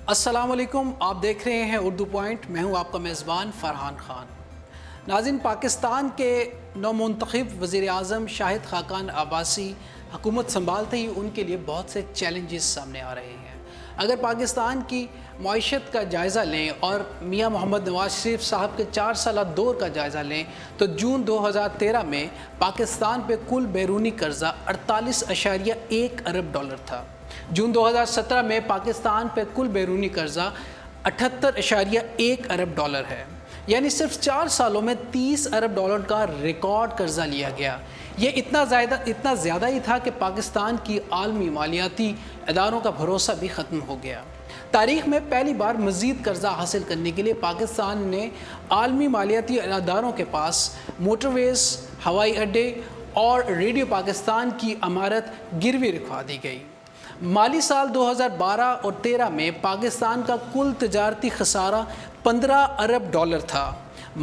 السلام علیکم، آپ دیکھ رہے ہیں اردو پوائنٹ۔ میں ہوں آپ کا میزبان فرحان خان۔ ناظرین، پاکستان کے نومنتخب وزیر اعظم شاہد خاقان عباسی حکومت سنبھالتے ہی ان کے لیے بہت سے چیلنجز سامنے آ رہے ہیں۔ اگر پاکستان کی معیشت کا جائزہ لیں اور میاں محمد نواز شریف صاحب کے 4 سالہ دور کا جائزہ لیں تو جون 2013 میں پاکستان پہ کل بیرونی قرضہ 48.1 ارب ڈالر تھا۔ جون 2017 میں پاکستان پہ کل بیرونی قرضہ 78.1 ارب ڈالر ہے، یعنی صرف 4 سالوں میں 30 ارب ڈالر کا ریکارڈ قرضہ لیا گیا۔ یہ اتنا زیادہ ہی تھا کہ پاکستان کی عالمی مالیاتی اداروں کا بھروسہ بھی ختم ہو گیا۔ تاریخ میں پہلی بار مزید قرضہ حاصل کرنے کے لیے پاکستان نے عالمی مالیاتی اداروں کے پاس موٹر ویز، ہوائی اڈے اور ریڈیو پاکستان کی عمارت گروی رکھوا دی گئی۔ مالی سال 2012 اور 13 میں پاکستان کا کل تجارتی خسارہ 15 ارب ڈالر تھا۔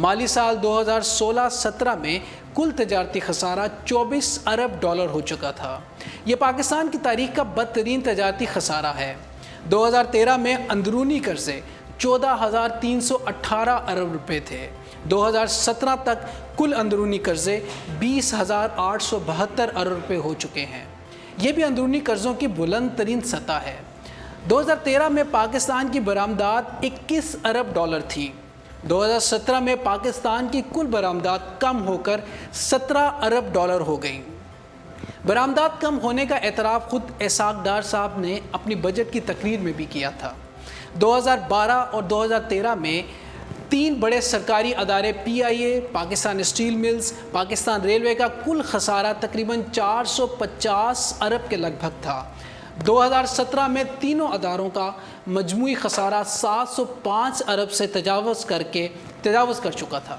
مالی سال 2016-17 میں کل تجارتی خسارہ 24 ارب ڈالر ہو چکا تھا۔ یہ پاکستان کی تاریخ کا بدترین تجارتی خسارہ ہے۔ 2013 میں اندرونی قرضے 14,318 ارب روپے تھے۔ 2017 تک کل اندرونی قرضے 20,872 ارب روپے ہو چکے ہیں۔ یہ بھی اندرونی قرضوں کی بلند ترین سطح ہے۔ 2013 میں پاکستان کی برآمدات 21 ارب ڈالر تھی۔ 2017 میں پاکستان کی کل برآمدات کم ہو کر 17 ارب ڈالر ہو گئیں۔ برآمدات کم ہونے کا اعتراف خود اسحاق ڈار صاحب نے اپنی بجٹ کی تقریر میں بھی کیا تھا۔ 2012 اور 2013 میں 3 بڑے سرکاری ادارے P I A, Pakistan steel mills, Pakistan railway کا کل خسارہ تقریباً 450 ارب کے لگ بھگ تھا۔ 2017 میں تینوں اداروں کا مجموعی خسارہ 705 ارب سے تجاوز کر چکا تھا۔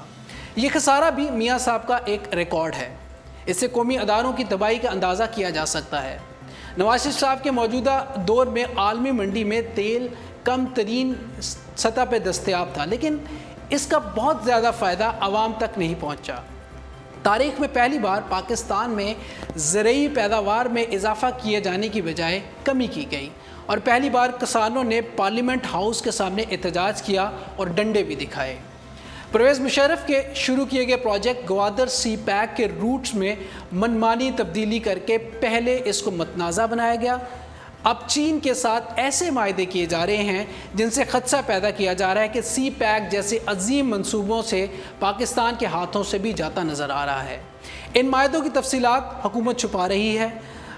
یہ خسارہ بھی میاں صاحب کا ایک ریکارڈ ہے۔ اس سے قومی اداروں کی تباہی کا اندازہ کیا جا سکتا ہے۔ نواز شریف صاحب کے موجودہ دور میں عالمی منڈی میں تیل کم ترین سطح پہ دستیاب تھا، لیکن اس کا بہت زیادہ فائدہ عوام تک نہیں پہنچا۔ تاریخ میں پہلی بار پاکستان میں زرعی پیداوار میں اضافہ کیے جانے کی بجائے کمی کی گئی، اور پہلی بار کسانوں نے پارلیمنٹ ہاؤس کے سامنے احتجاج کیا اور ڈنڈے بھی دکھائے۔ پرویز مشرف کے شروع کیے گئے پروجیکٹ گوادر سی پیک کے روٹس میں منمانی تبدیلی کر کے پہلے اس کو متنازع بنایا گیا۔ اب چین کے ساتھ ایسے معاہدے کیے جا رہے ہیں جن سے خدشہ پیدا کیا جا رہا ہے کہ سی پیک جیسے عظیم منصوبوں سے پاکستان کے ہاتھوں سے بھی جاتا نظر آ رہا ہے۔ ان معاہدوں کی تفصیلات حکومت چھپا رہی ہے۔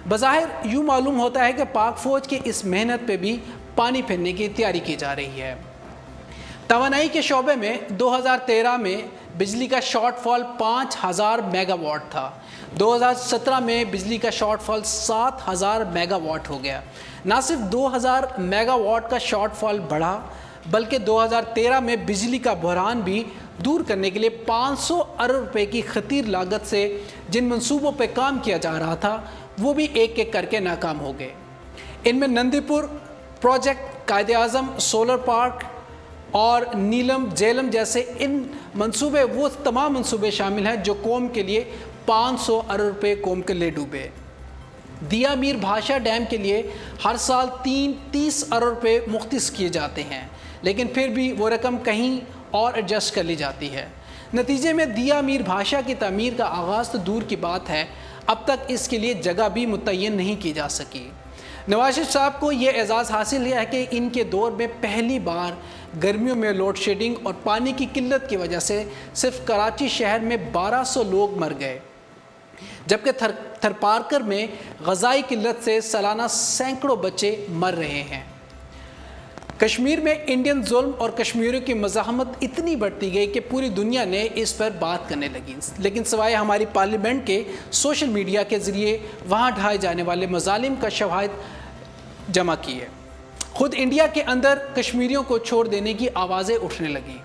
بظاہر یوں معلوم ہوتا ہے کہ پاک فوج کی اس محنت پہ بھی پانی پھرنے کی تیاری کی جا رہی ہے۔ توانائی کے شعبے میں 2013 میں بجلی کا شارٹ فال 5,000 میگا واٹ تھا۔ 2017 میں بجلی کا شارٹ فال 7,000 میگا واٹ ہو گیا۔ نہ صرف 2,000 میگا واٹ کا شارٹ فال بڑھا، بلکہ 2013 میں بجلی کا بحران بھی دور کرنے کے لیے 500 ارب روپے کی خطیر لاگت سے جن منصوبوں پہ کام کیا جا رہا تھا وہ بھی ایک ایک کر کے ناکام ہو گئے۔ ان میں نندی پور project, Quaid Azam solar park اور نیلم جیلم جیسے ان منصوبے، وہ تمام منصوبے شامل ہیں جو قوم کے لیے 500 ارب روپے قوم کے لے ڈوبے۔ دیا میر بھاشا ڈیم کے لیے ہر سال 30 ارب روپے مختص کیے جاتے ہیں، لیکن پھر بھی وہ رقم کہیں اور ایڈجسٹ کر لی جاتی ہے۔ نتیجے میں دیا میر بھاشا کی تعمیر کا آغاز تو دور کی بات ہے، اب تک اس کے لیے جگہ بھی متعین نہیں کی جا سکی۔ نواز شریف صاحب کو یہ اعزاز حاصل ہے کہ ان کے دور میں پہلی بار گرمیوں میں لوڈ شیڈنگ اور پانی کی قلت کی وجہ سے صرف کراچی شہر میں 1200 لوگ مر گئے، جبکہ تھرپارکر میں غذائی قلت سے سالانہ سینکڑوں بچے مر رہے ہیں۔ کشمیر میں انڈین ظلم اور کشمیریوں کی مزاحمت اتنی بڑھتی گئی کہ پوری دنیا نے اس پر بات کرنے لگی، لیکن سوائے ہماری پارلیمنٹ کے سوشل میڈیا کے ذریعے وہاں ڈھائے جانے والے مظالم کا شواہد جمع کیے۔ خود انڈیا کے اندر کشمیریوں کو چھوڑ دینے کی آوازیں اٹھنے لگیں۔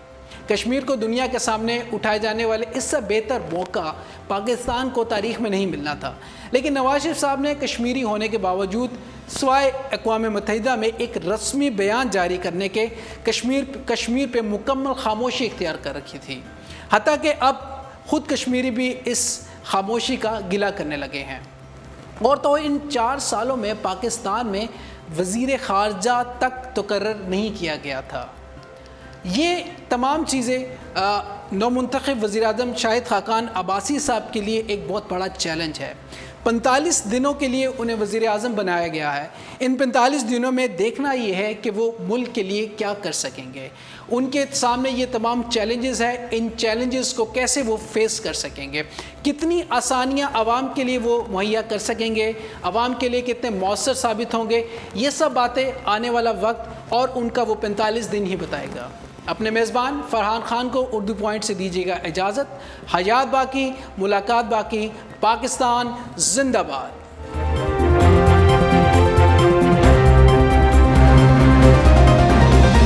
کشمیر کو دنیا کے سامنے اٹھائے جانے والے اس سے بہتر موقع پاکستان کو تاریخ میں نہیں ملنا تھا، لیکن نواز شریف صاحب نے کشمیری ہونے کے باوجود سوائے اقوام متحدہ میں ایک رسمی بیان جاری کرنے کے کشمیر پہ مکمل خاموشی اختیار کر رکھی تھی، حتیٰ کہ اب خود کشمیری بھی اس خاموشی کا گلہ کرنے لگے ہیں۔ اور تو ان 4 سالوں میں پاکستان میں وزیر خارجہ تک تقرر نہیں کیا گیا تھا۔ یہ تمام چیزیں نومنتخب وزیر اعظم شاہد خاقان عباسی صاحب کے لیے ایک بہت بڑا چیلنج ہے۔ 45 دنوں کے لیے انہیں وزیر اعظم بنایا گیا ہے۔ ان 45 دنوں میں دیکھنا یہ ہے کہ وہ ملک کے لیے کیا کر سکیں گے۔ ان کے سامنے یہ تمام چیلنجز ہیں، ان چیلنجز کو کیسے وہ فیس کر سکیں گے، کتنی آسانیاں عوام کے لیے وہ مہیا کر سکیں گے، عوام کے لیے کتنے مؤثر ثابت ہوں گے، یہ سب باتیں آنے والا وقت اور ان کا وہ 45 دن ہی بتائے گا۔ اپنے میزبان فرحان خان کو اردو پوائنٹ سے دیجیے گا اجازت۔ حیات باقی، ملاقات باقی۔ پاکستان زندہ باد۔